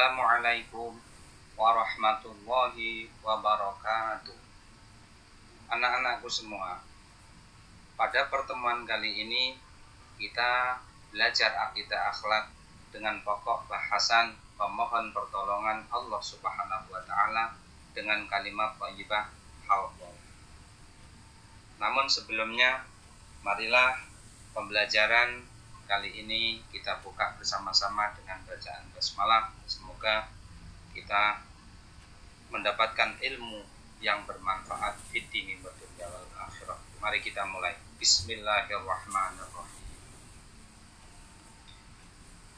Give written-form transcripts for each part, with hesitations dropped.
Assalamualaikum warahmatullahi wabarakatuh. Anak-anakku semua, pada pertemuan kali ini kita belajar akidah akhlak dengan pokok bahasan pemohon pertolongan Allah Subhanahu wa taala dengan kalimat thayyibah haulullah. Namun sebelumnya, marilah pembelajaran kali ini kita buka bersama-sama dengan bacaan basmalah. Semoga kita mendapatkan ilmu yang bermanfaat fid dini wa dunya wal akhirah. Mari kita mulai. Bismillahirrahmanirrahim.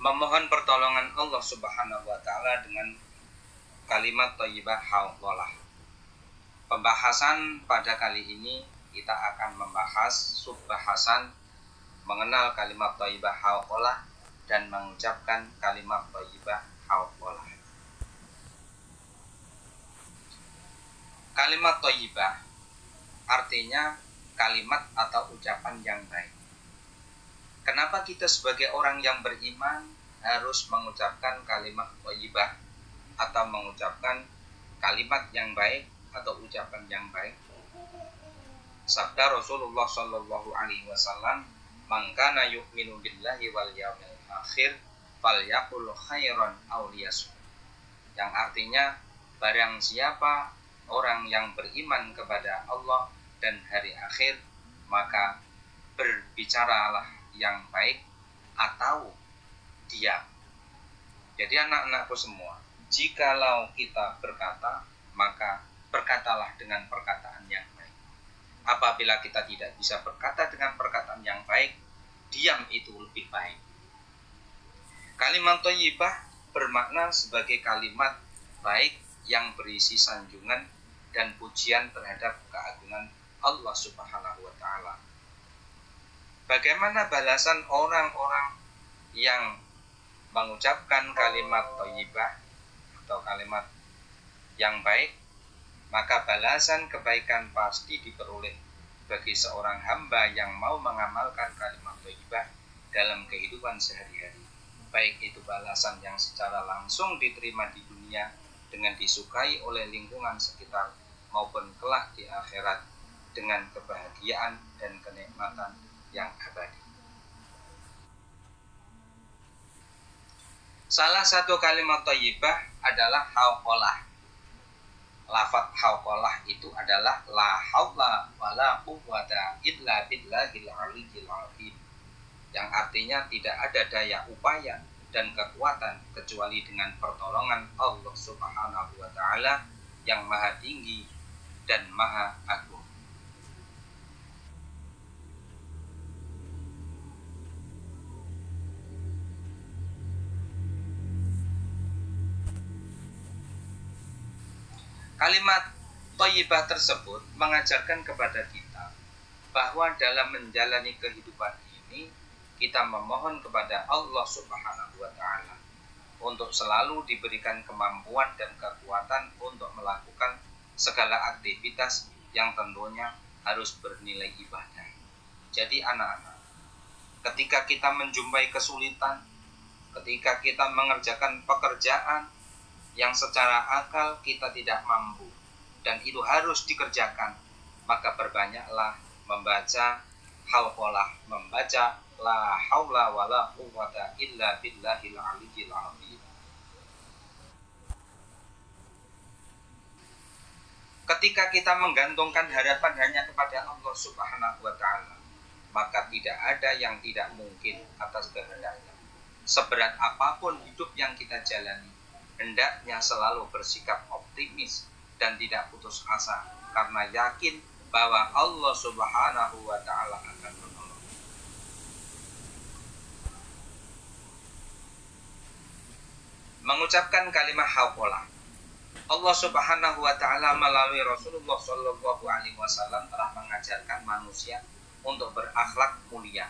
Memohon pertolongan Allah Subhanahu wa taala dengan kalimat thayyibah haulullah. Pembahasan pada kali ini kita akan membahas subbahasan mengenal kalimat thayyibah haulullah dan mengucapkan kalimat thayyibah haulullah. Kalimat thayyibah artinya kalimat atau ucapan yang baik. Kenapa kita sebagai orang yang beriman harus mengucapkan kalimat thayyibah atau mengucapkan kalimat yang baik atau ucapan yang baik? Sabda Rasulullah sallallahu alaihi wasallam, "Man kana yu'minu billahi wal yawmil akhir falyaqul khairan aw liyasmut." Yang artinya, barang siapa orang yang beriman kepada Allah dan hari akhir, maka berbicaralah yang baik atau diam. Jadi anak-anakku semua, jikalau kita berkata, maka berkatalah dengan perkataan yang baik. Apabila kita tidak bisa berkata dengan perkataan yang baik, diam itu lebih baik. Kalimat thayyibah bermakna sebagai kalimat baik yang berisi sanjungan dan pujian terhadap keagungan Allah Subhanahu wa taala. Bagaimana balasan orang-orang yang mengucapkan kalimat thayyibah atau kalimat yang baik? Maka balasan kebaikan pasti diperoleh bagi seorang hamba yang mau mengamalkan kalimat thayyibah dalam kehidupan sehari-hari. Baik itu balasan yang secara langsung diterima di dunia dengan disukai oleh lingkungan sekitar, maupun kelak di akhirat dengan kebahagiaan dan kenikmatan yang abadi. Salah satu kalimat thayyibah adalah haulullah. Lafaz haulullah itu adalah la haula wala quwwata illa billahil aliyyil azim, yang artinya tidak ada daya upaya dan kekuatan kecuali dengan pertolongan Allah Subhanahu wa taala yang maha tinggi dan maha agung. Kalimat thayyibah tersebut mengajarkan kepada kita bahwa dalam menjalani kehidupan ini kita memohon kepada Allah Subhanahu wa taala untuk selalu diberikan kemampuan dan kekuatan untuk melakukan segala aktivitas yang tentunya harus bernilai ibadah. Jadi anak-anak, ketika kita menjumpai kesulitan, ketika kita mengerjakan pekerjaan yang secara akal kita tidak mampu dan itu harus dikerjakan, maka perbanyaklah membaca haulullah, membaca la haula wala quwwata illa billahil aliyyil azim. Ketika kita menggantungkan harapan hanya kepada Allah Subhanahu wa taala, maka tidak ada yang tidak mungkin atas kehendaknya. Seberat apapun hidup yang kita jalani, hendaknya selalu bersikap optimis dan tidak putus asa, karena yakin bahwa Allah Subhanahu wa taala akan menolong. Mengucapkan kalimat haulullah, Allah Subhanahu wa taala melalui Rasulullah sallallahu alaihi wasallam telah mengajarkan manusia untuk berakhlak mulia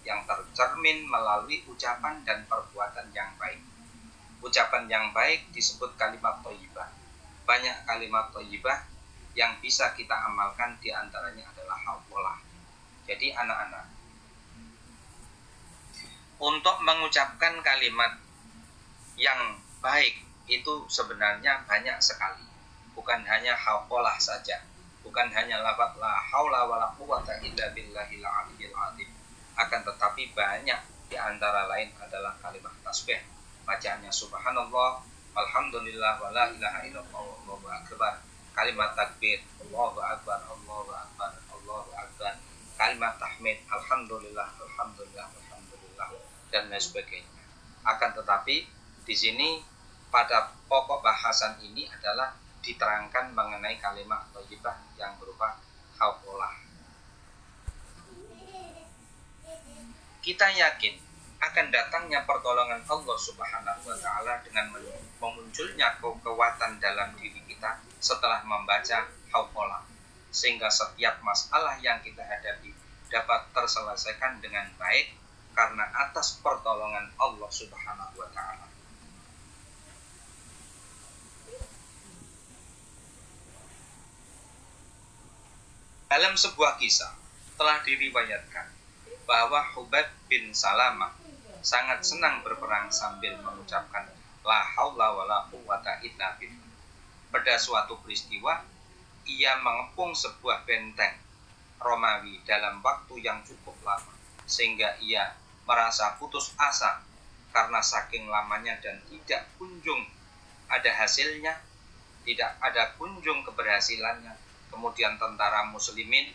yang tercermin melalui ucapan dan perbuatan yang baik. Ucapan yang baik disebut kalimat thayyibah. Banyak kalimat thayyibah yang bisa kita amalkan, di antaranya adalah haulullah. Jadi anak-anak, untuk mengucapkan kalimat yang baik itu sebenarnya banyak sekali. Bukan hanya hauqalah saja, bukan hanya lafaz la haula wala quwata illa billahil aliyyil azim. Akan tetapi banyak di antara lain adalah kalimat tasbih. Bacaannya subhanallah, alhamdulillah, wala ilaha illallah, wallahu akbar. Kalimat takbir, Allahu akbar, Allahu akbar, Allahu akbar. Kalimat tahmid, alhamdulillah, alhamdulillah, alhamdulillah, dan lain sebagainya. Akan tetapi di sini pada pokok bahasan ini adalah diterangkan mengenai kalimat thayyibah yang berupa hauqalah. Kita yakin akan datangnya pertolongan Allah Subhanahu wa taala dengan memunculnya kekuatan dalam diri kita setelah membaca hauqalah, sehingga setiap masalah yang kita hadapi dapat terselesaikan dengan baik karena atas pertolongan Allah Subhanahu wa taala. Dalam sebuah kisah telah diriwayatkan bahwa Hubaib bin Salamah sangat senang berperang sambil mengucapkan la haula wala quwata illa billah. Pada suatu peristiwa, ia mengepung sebuah benteng Romawi dalam waktu yang cukup lama, sehingga ia merasa putus asa karena saking lamanya dan tidak kunjung ada hasilnya, tidak ada kunjung keberhasilannya. Kemudian tentara muslimin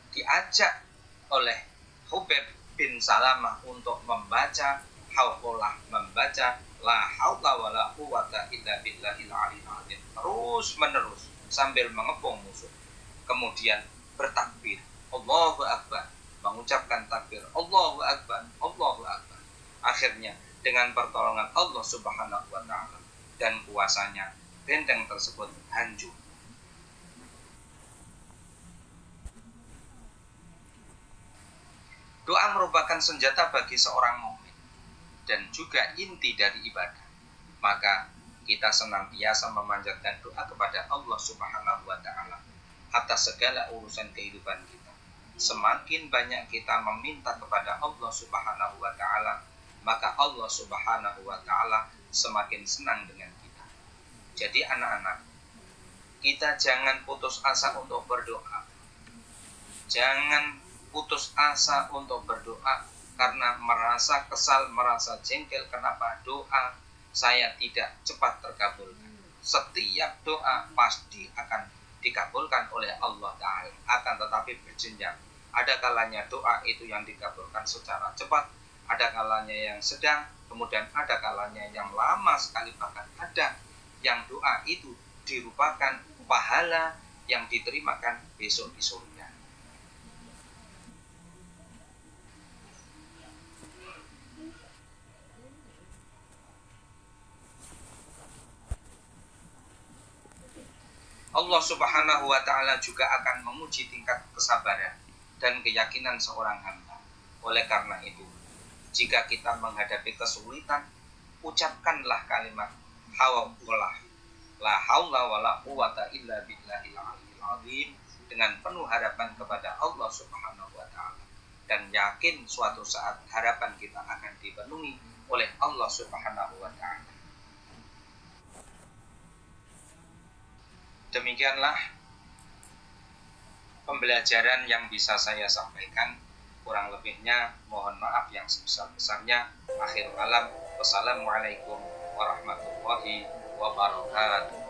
diajak oleh Hubaib bin Salamah untuk membaca hauqalah, membaca la haula wala quwata illa billahil aliyyil azim terus menerus sambil mengepung musuh. Kemudian bertakbir, Allahu akbar, mengucapkan takbir, Allahu akbar, Allahu akbar. Akhirnya dengan pertolongan Allah Subhanahu wa taala dan kuasanya, benteng tersebut hancur. Doa merupakan senjata bagi seorang mukmin dan juga inti dari ibadah. Maka kita senantiasa memanjatkan doa kepada Allah Subhanahu wa taala atas segala urusan kehidupan kita. Semakin banyak kita meminta kepada Allah Subhanahu wa taala, maka Allah Subhanahu wa taala semakin senang dengan kita. Jadi anak-anak, kita jangan putus asa untuk berdoa. Jangan putus asa untuk berdoa karena merasa kesal, merasa jengkel kenapa doa saya tidak cepat terkabulkan. Setiap doa pasti akan dikabulkan oleh Allah Ta'ala, akan tetapi berjenjang. Ada kalanya doa itu yang dikabulkan secara cepat, ada kalanya yang sedang, kemudian ada kalanya yang lama sekali, bahkan ada yang doa itu dirupakan pahala yang diterimakan besok di surga. Allah Subhanahu wa taala juga akan menguji tingkat kesabaran dan keyakinan seorang hamba. Oleh karena itu, jika kita menghadapi kesulitan, ucapkanlah kalimat hauqalah, la haula wala quwata illa billahil aliyyil azim, dengan penuh harapan kepada Allah Subhanahu wa taala dan yakin suatu saat harapan kita akan dipenuhi oleh Allah Subhanahu wa taala. Demikianlah pembelajaran yang bisa saya sampaikan. Kurang lebihnya mohon maaf yang sebesar-besarnya. Akhirul kalam, wassalamualaikum warahmatullahi wabarakatuh.